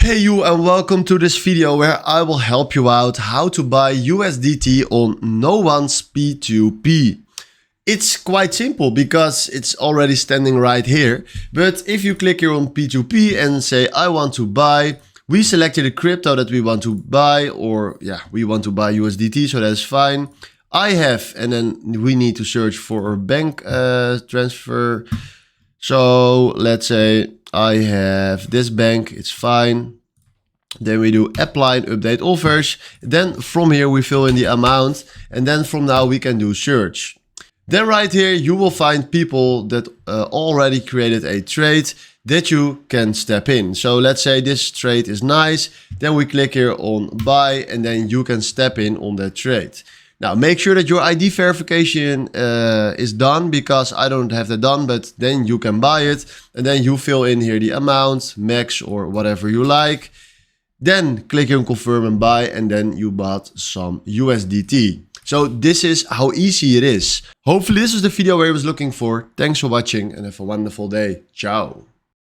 Hey you, and welcome to this video where I will help you out how to buy USDT on NoOnes P2P. It's quite simple because it's already standing right here. But if you click here on P2P and say I want to buy, we selected the crypto that we want to buy, or we want to buy USDT, so that's fine. I have, and then we need to search for a bank transfer. So let's say I have this bank, it's fine. Then we do apply and update offers. Then from here we fill in the amount, and then from now we can do search. Then right here you will find people that already created a trade that you can step in. So let's say this trade is nice. Then we click here on buy, and then you can step in on that trade. Now make sure that your ID verification is done, because I don't have that done, but then you can buy it. And then you fill in here the amount, max or whatever you like. Then click here on confirm and buy, and then you bought some USDT. So this is how easy it is. Hopefully this was the video where I was looking for. Thanks for watching and have a wonderful day. Ciao.